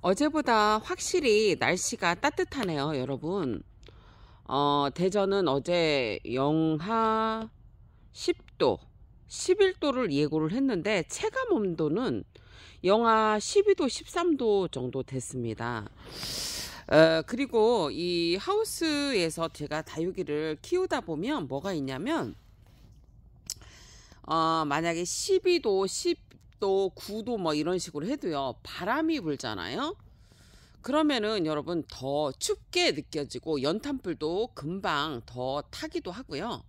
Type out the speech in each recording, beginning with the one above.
어제보다 확실히 날씨가 따뜻하네요, 여러분. 대전은 어제 영하 10도, 11도를 예고를 했는데 체감 온도는 영하 12도, 13도 정도 됐습니다. 그리고 이 하우스에서 제가 다육이를 키우다 보면 뭐가 있냐면, 만약에 12도, 10도, 9도 뭐 이런 식으로 해도요, 바람이 불잖아요. 그러면은 여러분 더 춥게 느껴지고 연탄불도 금방 더 타기도 하고요.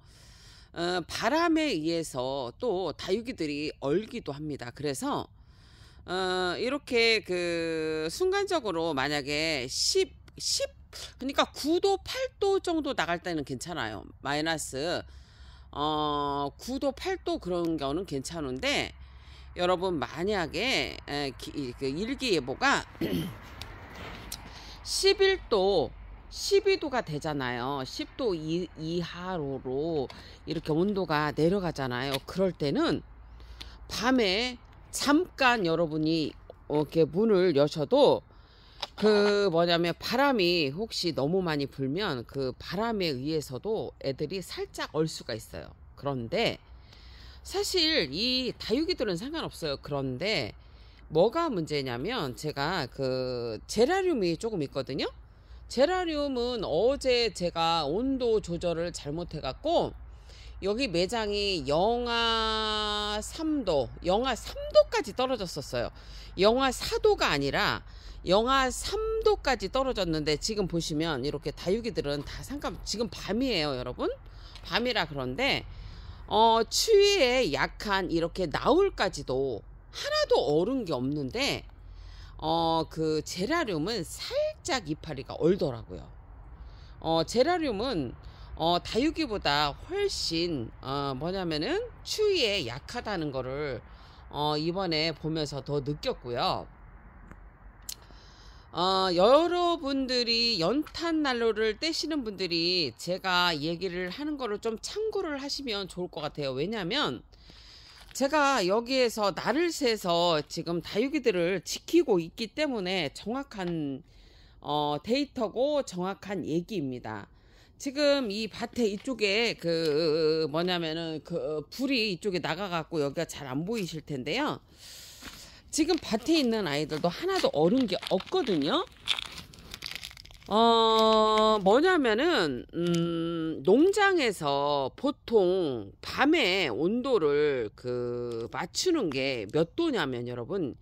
바람에 의해서 또 다육이들이 얼기도 합니다. 그래서 이렇게 그 순간적으로 만약에 10 그러니까 9도 8도 정도 나갈 때는 괜찮아요. 마이너스 9도 8도 그런 경우는 괜찮은데, 여러분 만약에 그 일기예보가 11도 12도가 되잖아요. 10도 이하로 이렇게 온도가 내려가잖아요. 그럴 때는 밤에 잠깐 여러분이 이렇게 문을 여셔도 그 뭐냐면 바람이 혹시 너무 많이 불면 그 바람에 의해서도 애들이 살짝 얼 수가 있어요. 그런데 사실 이 다육이들은 상관없어요. 그런데 뭐가 문제냐면, 제가 그 제라늄이 조금 있거든요. 제라늄은 어제 제가 온도 조절을 잘못해 갖고 여기 매장이 영하 3도, 영하 3도까지 떨어졌었어요. 영하 4도가 아니라 영하 3도까지 떨어졌는데, 지금 보시면 이렇게 다육이들은 다 지금 밤이에요, 여러분. 밤이라 그런데 추위에 약한 이렇게 나울까지도 하나도 얼은 게 없는데, 그 제라늄은 살짝 이파리가 얼더라고요. 제라늄은 다육이보다 훨씬 뭐냐면은 추위에 약하다는 거를 이번에 보면서 더 느꼈고요. 여러분들이 연탄 난로를 떼시는 분들이 제가 얘기를 하는 거를 좀 참고를 하시면 좋을 것 같아요. 왜냐면 제가 여기에서 날을 새서 지금 다육이들을 지키고 있기 때문에 정확한 데이터고 정확한 얘기입니다. 지금 이 밭에 이쪽에 그 뭐냐면은 그 불이 이쪽에 나가갖고 여기가 잘 안 보이실 텐데요. 지금 밭에 있는 아이들도 하나도 얼은 게 없거든요. 뭐냐면은 농장에서 보통 밤에 온도를 그 맞추는 게 몇 도냐면, 여러분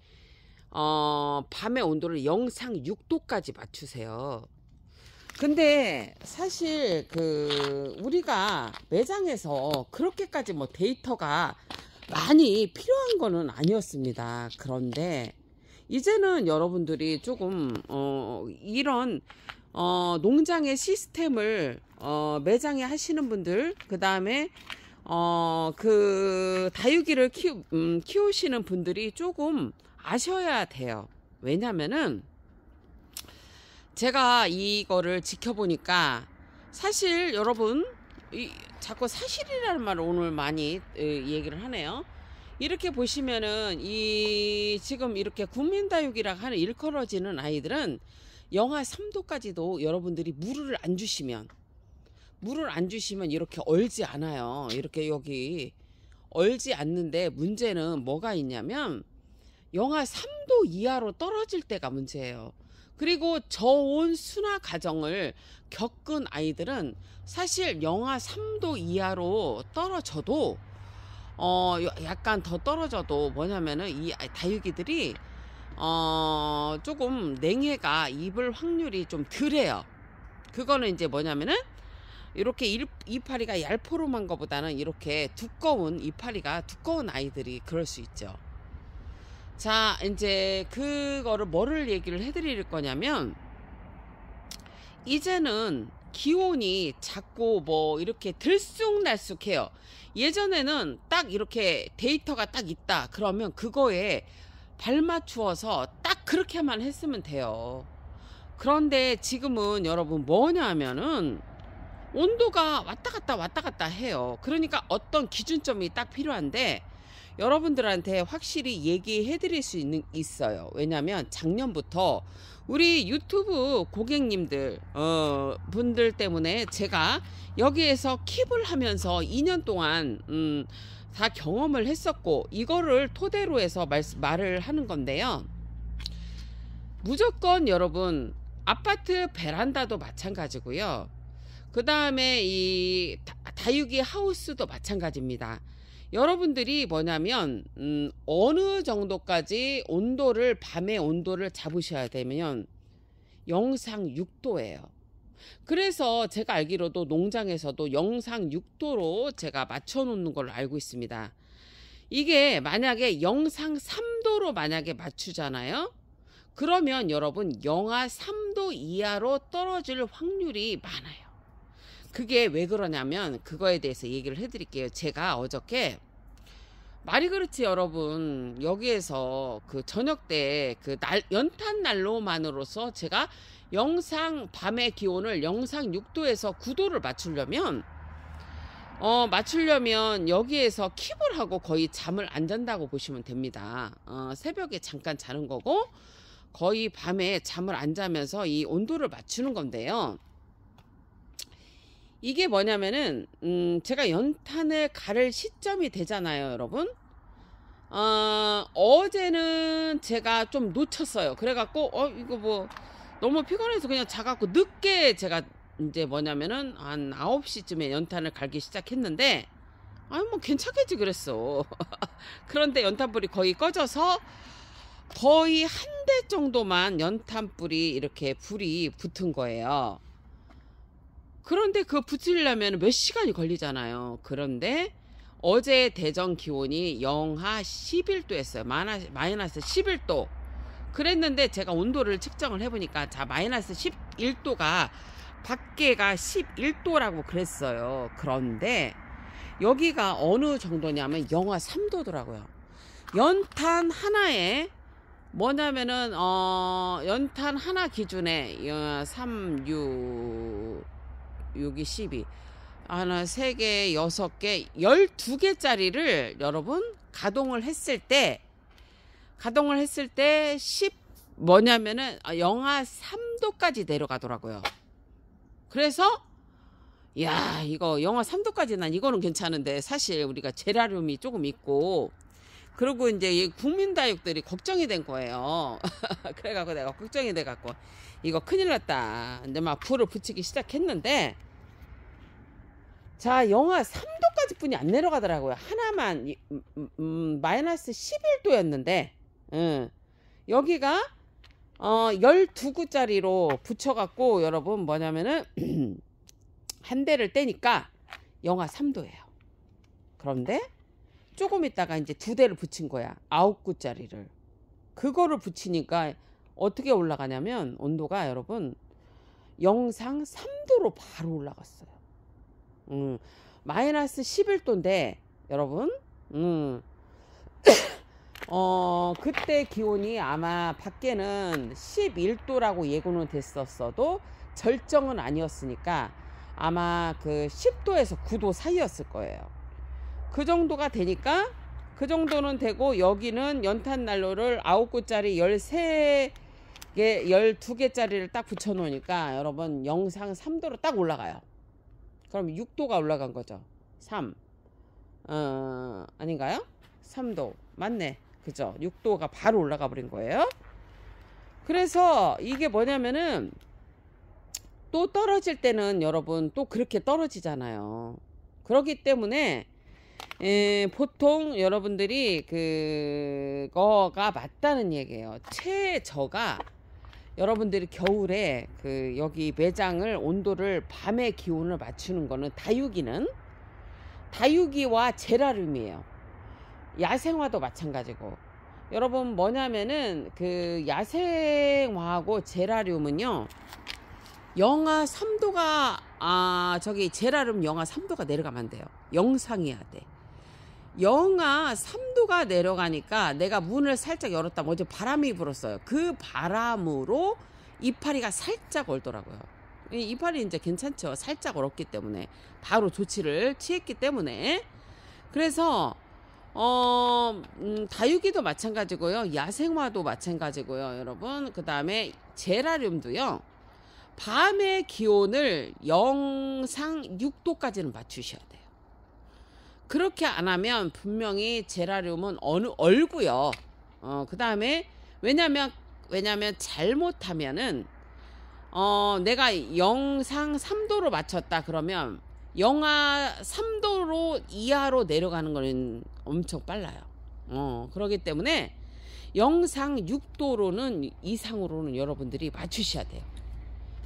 밤에 온도를 영상 6도까지 맞추세요. 근데 사실 그 우리가 매장에서 그렇게까지 뭐 데이터가 많이 필요한 거는 아니었습니다. 그런데 이제는 여러분들이 조금 이런 농장의 시스템을 매장에 하시는 분들, 그 다음에 그 다육이를 키우시는 분들이 조금 아셔야 돼요. 왜냐면은 제가 이거를 지켜보니까, 사실 여러분 자꾸 사실이라는 말을 오늘 많이 얘기를 하네요. 이렇게 보시면은 이 지금 이렇게 국민다육이라 하는 일컬어지는 아이들은 영하 3도까지도 여러분들이 물을 안 주시면 이렇게 얼지 않아요. 이렇게 여기 얼지 않는데, 문제는 뭐가 있냐면 영하 3도 이하로 떨어질 때가 문제예요. 그리고 저온 순화 과정을 겪은 아이들은 사실 영하 3도 이하로 떨어져도 약간 더 떨어져도 뭐냐면은 이 다육이들이 조금 냉해가 입을 확률이 좀 덜해요. 그거는 이제 뭐냐면은 이렇게 이파리가 얄포름한 것보다는 이렇게 두꺼운 이파리가 두꺼운 아이들이 그럴 수 있죠. 자, 이제 그거를 뭐를 얘기를 해드릴 거냐면, 이제는 기온이 자꾸 뭐 이렇게 들쑥날쑥해요. 예전에는 딱 이렇게 데이터가 딱 있다 그러면 그거에 발맞추어서 딱 그렇게만 했으면 돼요. 그런데 지금은 여러분 뭐냐면은 온도가 왔다 갔다 해요. 그러니까 어떤 기준점이 딱 필요한데, 여러분들한테 확실히 얘기해 드릴 수 있어요. 왜냐면 작년부터 우리 유튜브 고객님들 분들 때문에 제가 여기에서 킵을 하면서 2년 동안 다 경험을 했었고, 이거를 토대로 해서 말을 하는 건데요. 무조건 여러분 아파트 베란다도 마찬가지고요. 그 다음에 이 다육이 하우스도 마찬가지입니다. 여러분들이 뭐냐면 어느 정도까지 온도를, 밤의 온도를 잡으셔야 되면 영상 6도예요. 그래서 제가 알기로도 농장에서도 영상 6도로 제가 맞춰 놓는 걸로 알고 있습니다. 이게 만약에 영상 3도로 만약에 맞추잖아요. 그러면 여러분 영하 3도 이하로 떨어질 확률이 많아요. 그게 왜 그러냐면 그거에 대해서 얘기를 해드릴게요. 제가 어저께 말이 그렇지 여러분, 여기에서 그 저녁 때 그 연탄 난로만으로서 제가 영상 밤의 기온을 영상 6도에서 9도를 맞추려면 여기에서 킵을 하고 거의 잠을 안 잔다고 보시면 됩니다. 새벽에 잠깐 자는 거고 거의 밤에 잠을 안 자면서 이 온도를 맞추는 건데요. 이게 뭐냐면은 제가 연탄을 가를 시점이 되잖아요, 여러분. 어제는 제가 좀 놓쳤어요. 그래갖고 이거 뭐 너무 피곤해서 그냥 자갖고 늦게 제가 이제 뭐냐면은 한 9시쯤에 연탄을 갈기 시작했는데 뭐 괜찮겠지 그랬어. 그런데 연탄불이 거의 꺼져서 거의 한 대 정도만 연탄불이 이렇게 불이 붙은 거예요. 그런데 그거 붙이려면 몇 시간이 걸리잖아요. 그런데 어제 대전 기온이 영하 11도였어요. 마이너스 11도. 그랬는데 제가 온도를 측정을 해보니까 자 마이너스 11도가 밖에가 11도라고 그랬어요. 그런데 여기가 어느 정도냐면 영하 3도더라고요. 연탄 하나에 뭐냐면은 연탄 하나 기준에 3, 6, 6이 12 하나 3개 6개 12개짜리를 여러분 가동을 했을 때 10 뭐냐면은 영하 3도까지 내려가더라고요. 그래서 야 이거 영하 3도까지 난 이거는 괜찮은데 사실 우리가 제라늄이 조금 있고 그리고 이제 이 국민다육들이 걱정이 된 거예요. 그래갖고 내가 걱정이 돼갖고 이거 큰일 났다. 이제 막 불을 붙이기 시작했는데 자 영하 3도까지 뿐이 안 내려가더라고요. 하나만 마이너스 11도였는데 여기가 12구짜리로 붙여갖고 여러분 뭐냐면은 한 대를 떼니까 영하 3도예요. 그런데 조금 있다가 이제 2대를 붙인 거야. 9구짜리를. 그거를 붙이니까 어떻게 올라가냐면 온도가 여러분 영상 3도로 바로 올라갔어요. 마이너스 11도인데 여러분 그때 기온이 아마 밖에는 11도라고 예고는 됐었어도 절정은 아니었으니까 아마 그 10도에서 9도 사이였을 거예요. 그 정도가 되니까 그 정도는 되고 여기는 연탄 난로를 9구짜리 13개 12개짜리를 딱 붙여 놓으니까 여러분 영상 3도로 딱 올라가요. 그럼 6도가 올라간 거죠. 3 아닌가요? 3도 맞네. 그죠? 6도가 바로 올라가 버린 거예요. 그래서 이게 뭐냐면은 또 떨어질 때는 여러분 또 그렇게 떨어지잖아요. 그렇기 때문에 보통 여러분들이 그거가 맞다는 얘기예요. 최저가 여러분들이 겨울에 여기 매장을 온도를 밤의 기온을 맞추는 거는 다육이와 제라늄이에요. 야생화도 마찬가지고 여러분 뭐냐면은 야생화하고 제라늄은요 영하 3도가 저기 제라늄 영하 3도가 내려가면 안 돼요. 영상해야 돼. 영하 3도가 내려가니까 내가 문을 살짝 열었다면 어제 바람이 불었어요. 그 바람으로 이파리가 살짝 얼더라고요. 이파리 이제 괜찮죠. 살짝 얼었기 때문에 바로 조치를 취했기 때문에. 그래서 다육이도 마찬가지고요. 야생화도 마찬가지고요, 여러분. 그 다음에 제라늄도요. 밤의 기온을 영상 6도까지는 맞추셔야 돼요. 그렇게 안 하면 분명히 제라늄은 얼고요. 그 다음에 왜냐면 잘못하면은 내가 영상 3도로 맞췄다 그러면 영하 3도로 이하로 내려가는 거는 엄청 빨라요. 그렇기 때문에 영상 6도로는 이상으로는 여러분들이 맞추셔야 돼요.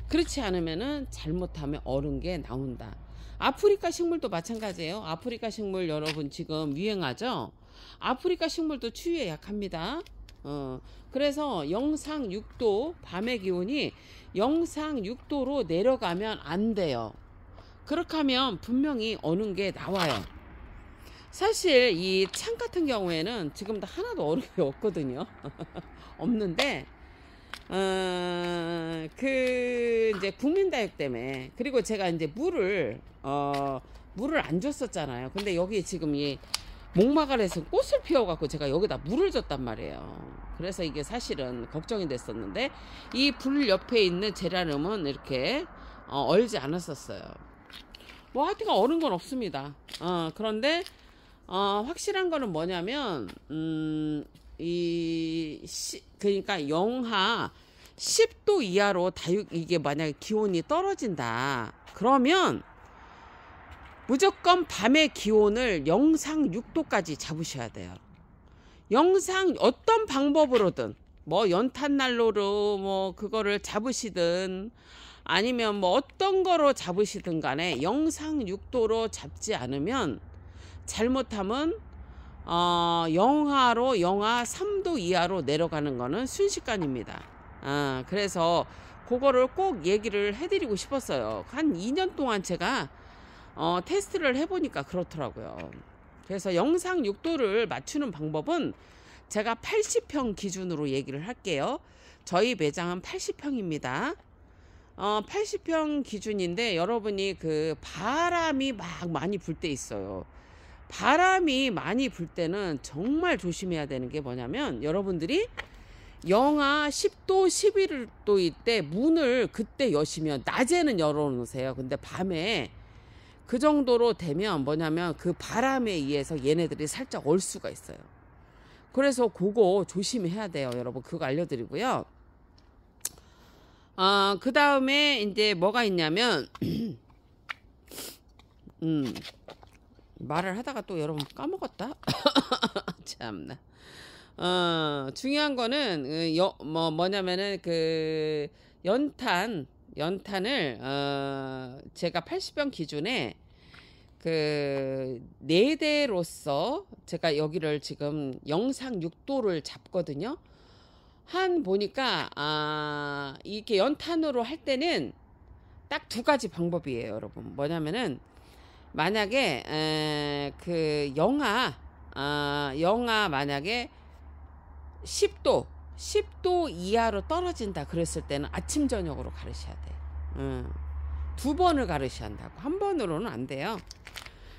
그렇지 않으면은 잘못하면 얼은 게 나온다. 아프리카 식물도 마찬가지예요. 아프리카 식물 여러분 지금 유행하죠? 아프리카 식물도 추위에 약합니다. 그래서 영상 6도 밤의 기온이 영상 6도로 내려가면 안 돼요. 그렇게 하면 분명히 어는 게 나와요. 사실 이 창 같은 경우에는 지금도 하나도 어는 게 없거든요. 없는데 이제 국민다육 때문에, 그리고 제가 이제 물을 안 줬었잖아요. 근데 여기 지금 이 목마갈에서 꽃을 피워갖고 제가 여기다 물을 줬단 말이에요. 그래서 이게 사실은 걱정이 됐었는데 이 불 옆에 있는 제라늄은 이렇게 얼지 않았었어요. 뭐 하여튼 얼은 건 없습니다. 그런데 확실한 거는 뭐냐면 그러니까 영하 10도 이하로 이게 만약에 기온이 떨어진다 그러면 무조건 밤의 기온을 영상 6도까지 잡으셔야 돼요. 어떤 방법으로든 뭐 연탄난로로 뭐 그거를 잡으시든 아니면 뭐 어떤 거로 잡으시든 간에 영상 6도로 잡지 않으면 잘못하면 영하 3도 이하로 내려가는 거는 순식간입니다. 그래서 그거를 꼭 얘기를 해드리고 싶었어요. 한 2년 동안 제가 테스트를 해보니까 그렇더라고요. 그래서 영상 6도를 맞추는 방법은 제가 80평 기준으로 얘기를 할게요. 저희 매장은 80평입니다. 80평 기준인데 여러분이 그 바람이 막 많이 불 때 있어요. 바람이 많이 불 때는 정말 조심해야 되는 게 뭐냐면 여러분들이 영하 10도 11도일 때 문을 그때 여시면 낮에는 열어놓으세요. 근데 밤에 그 정도로 되면 뭐냐면 그 바람에 의해서 얘네들이 살짝 얼 수가 있어요. 그래서 그거 조심해야 돼요, 여러분. 그거 알려드리고요. 그 다음에 이제 뭐가 있냐면 말을 하다가 또 여러분 까먹었다. 참나. 중요한 거는 뭐냐면은 그 연탄을 제가 80평 기준에 그 4대로서 제가 여기를 지금 영상 6도를 잡거든요. 보니까 이게 연탄으로 할 때는 딱 2가지 방법이에요, 여러분. 뭐냐면은 만약에 그 영하 만약에 10도 이하로 떨어진다 그랬을 때는 아침 저녁으로 가르셔야 돼요. 2번을 가르셔야 한다고. 1번으로는 안 돼요.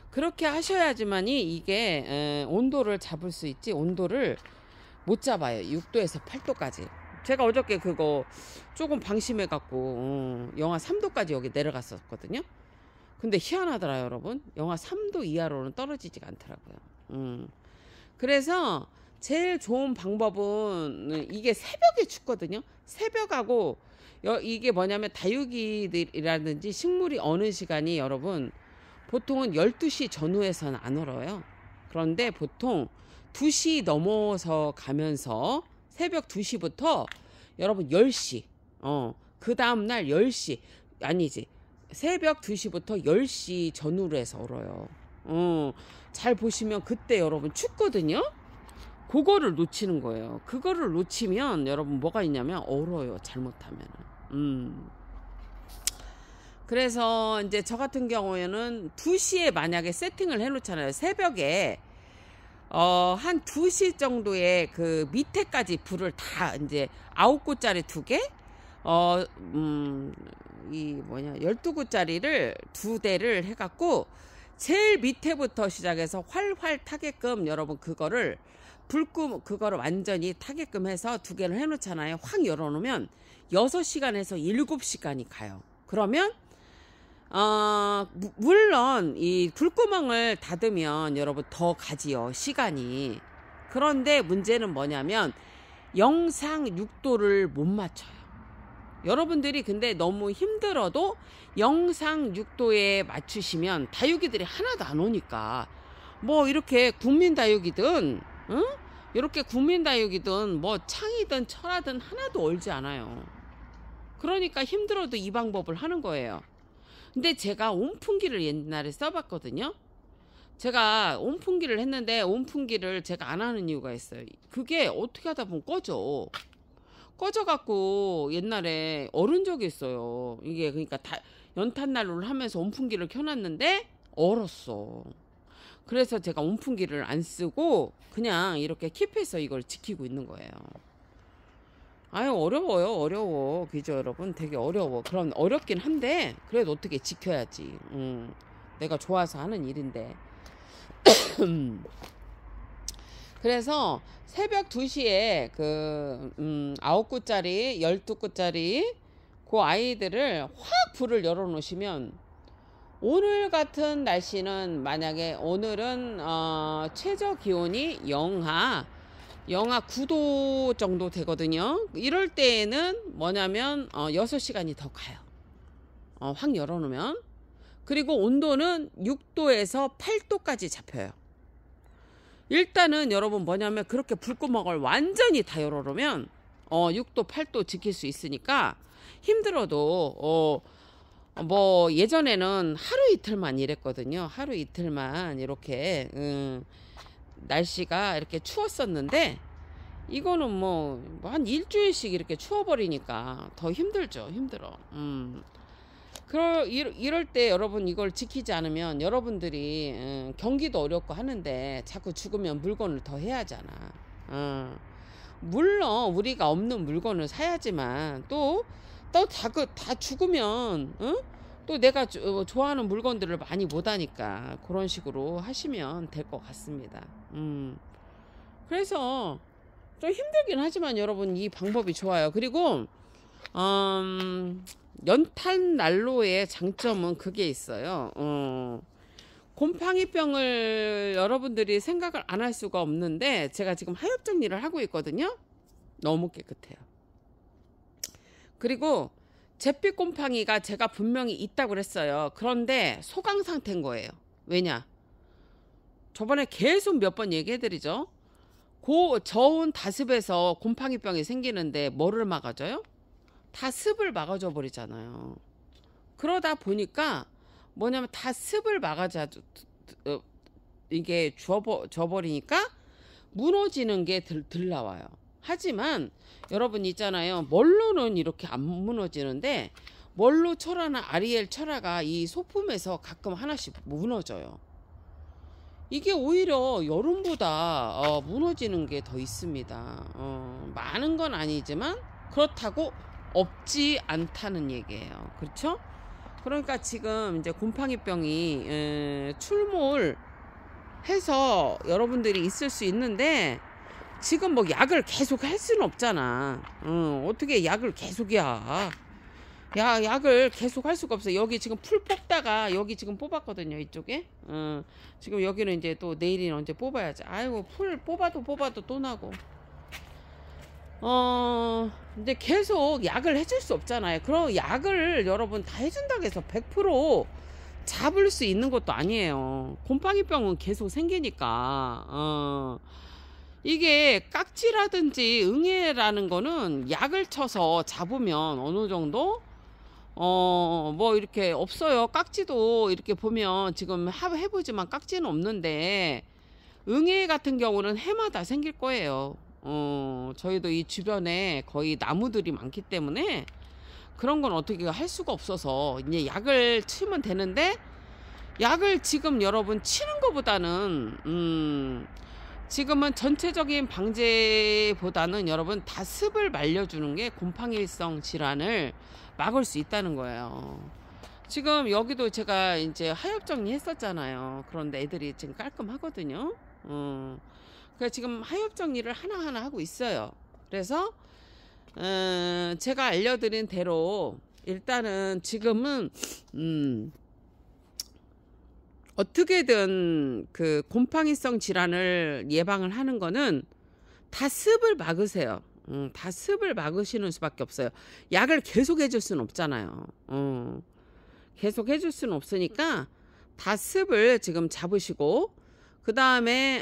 그렇게 하셔야지만이 이게 온도를 잡을 수 있지, 온도를 못 잡아요. 6도에서 8도까지. 제가 어저께 그거 조금 방심해 갖고 영하 3도까지 여기 내려갔었거든요. 근데 희한하더라, 여러분. 영하 3도 이하로는 떨어지지가 않더라고요. 그래서 제일 좋은 방법은 이게 새벽에 춥거든요. 새벽하고 이게 뭐냐면 다육이들이라든지 식물이 어느 시간이 여러분 보통은 12시 전후에서는 안 얼어요. 그런데 보통 2시 넘어서 가면서 새벽 2시부터 여러분 10시 그 다음날 10시 아니지 새벽 2시부터 10시 전후로 해서 얼어요. 잘 보시면 그때 여러분 춥거든요. 그거를 놓치는 거예요. 그거를 놓치면 여러분 뭐가 있냐면 얼어요, 잘못하면은. 그래서 이제 저 같은 경우에는 2시에 만약에 세팅을 해 놓잖아요. 새벽에 한 2시 정도에 그 밑에까지 불을 다 이제 9구짜리 2개 12구짜리를 2대를 해갖고 제일 밑에부터 시작해서 활활 타게끔 여러분 그거를 그거를 완전히 타게끔 해서 2개를 해놓잖아요. 확 열어놓으면 6시간에서 7시간이 가요. 그러면 물론 이 불구멍을 닫으면 여러분 더 가지요, 시간이. 그런데 문제는 뭐냐면 영상 6도를 못 맞춰요. 여러분들이 근데 너무 힘들어도 영상 6도에 맞추시면 다육이들이 하나도 안 오니까, 뭐 이렇게 국민 다육이든 응? 이렇게 국민 다육이든 뭐 창이든 철하든 하나도 얼지 않아요. 그러니까 힘들어도 이 방법을 하는 거예요. 근데 제가 온풍기를 옛날에 써봤거든요. 제가 온풍기를 했는데 온풍기를 제가 안 하는 이유가 있어요. 그게 어떻게 하다 보면 꺼져갖고 옛날에 얼은 적이 있어요. 이게 그러니까 연탄난로를 하면서 온풍기를 켜놨는데 얼었어. 그래서 제가 온풍기를 안 쓰고 그냥 이렇게 킵해서 이걸 지키고 있는 거예요. 아유, 어려워요. 어려워. 그죠, 여러분? 되게 어려워. 그럼 어렵긴 한데 그래도 어떻게 지켜야지. 내가 좋아서 하는 일인데. 그래서 새벽 2시에 그 9구짜리 12구짜리 그 아이들을 확 불을 열어 놓으시면, 오늘 같은 날씨는 만약에 오늘은 최저 기온이 영하 9도 정도 되거든요. 이럴 때에는 뭐냐면 6시간이 더 가요. 확 열어놓으면. 그리고 온도는 6도에서 8도까지 잡혀요. 일단은 여러분 뭐냐면 그렇게 불구멍을 완전히 다 열어놓으면 6도 8도 지킬 수 있으니까 힘들어도 뭐 예전에는 하루 이틀만 이랬거든요. 하루 이틀만 이렇게 날씨가 이렇게 추웠었는데, 이거는 뭐 한 일주일씩 이렇게 추워버리니까 더 힘들죠. 힘들어. 이럴 때 여러분 이걸 지키지 않으면 여러분들이 경기도 어렵고 하는데 자꾸 죽으면 물건을 더 해야 하잖아. 물론 우리가 없는 물건을 사야지만 또 다 죽으면 또 내가 좋아하는 물건들을 많이 못 하니까 그런 식으로 하시면 될 것 같습니다. 그래서 좀 힘들긴 하지만 여러분 이 방법이 좋아요. 그리고 연탄 난로의 장점은 그게 있어요. 곰팡이병을 여러분들이 생각을 안 할 수가 없는데, 제가 지금 하엽 정리를 하고 있거든요. 너무 깨끗해요. 그리고 잿빛 곰팡이가 제가 분명히 있다고 그랬어요. 그런데 소강 상태인 거예요. 왜냐? 저번에 계속 몇 번 얘기해드리죠. 저온 다습에서 곰팡이병이 생기는데 뭐를 막아줘요? 다 습을 막아줘 버리잖아요. 그러다 보니까 뭐냐면 다 습을 막아줘 이게 줘버리니까 무너지는 게 덜 나와요. 하지만 여러분 있잖아요. 멀로는 이렇게 안 무너지는데 멀로 철화나 아리엘 철화가 이 소품에서 가끔 하나씩 무너져요. 이게 오히려 여름보다 무너지는 게 더 있습니다. 많은 건 아니지만 그렇다고 없지 않다는 얘기예요. 그렇죠? 그러니까 지금 이제 곰팡이병이 출몰해서 여러분들이 있을 수 있는데, 지금 뭐 약을 계속 할 수는 없잖아. 어떻게 약을 계속이야. 약을 계속 할 수가 없어. 여기 지금 풀 뽑다가 여기 지금 뽑았거든요. 이쪽에. 지금 여기는 이제 또 내일이나 언제 뽑아야지. 아이고, 풀 뽑아도 또 나고. 이제 계속 약을 해줄 수 없잖아요. 그럼 약을 여러분 다 해준다고 해서 100% 잡을 수 있는 것도 아니에요. 곰팡이병은 계속 생기니까. 이게 깍지라든지 응애라는 거는 약을 쳐서 잡으면 어느 정도 뭐 이렇게 없어요. 깍지도 이렇게 보면 지금 해보지만 깍지는 없는데, 응애 같은 경우는 해마다 생길 거예요. 저희도 이 주변에 거의 나무들이 많기 때문에 그런 건 어떻게 할 수가 없어서 이제 약을 치면 되는데, 약을 지금 여러분 치는 것보다는 지금은 전체적인 방제보다는 여러분 다 습을 말려주는 게 곰팡이성 질환을 막을 수 있다는 거예요. 지금 여기도 제가 이제 하엽 정리했었잖아요. 그런데 애들이 지금 깔끔하거든요. 그래서 지금 하엽 정리를 하나하나 하고 있어요. 그래서 제가 알려드린 대로 일단은 지금은 어떻게든 그 곰팡이성 질환을 예방을 하는 거는 다 습을 막으세요. 다 습을 막으시는 수밖에 없어요. 약을 계속 해줄 수는 없잖아요. 계속 해줄 수는 없으니까 다 습을 지금 잡으시고, 그 다음에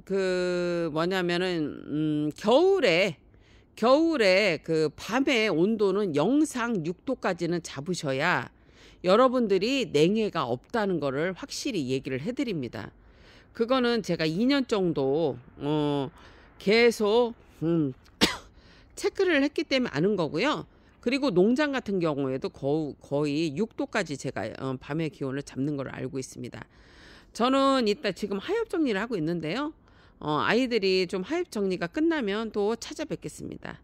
그 뭐냐면은 겨울에 그 밤의 온도는 영상 6도까지는 잡으셔야 여러분들이 냉해가 없다는 거를 확실히 얘기를 해드립니다. 그거는 제가 2년 정도 계속 체크를 했기 때문에 아는 거고요. 그리고 농장 같은 경우에도 거의 6도까지 제가 밤의 기온을 잡는 걸 알고 있습니다. 저는 이따 지금 하엽 정리를 하고 있는데요. 아이들이 좀 하엽 정리가 끝나면 또 찾아뵙겠습니다.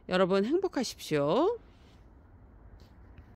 여러분 행복하십시오.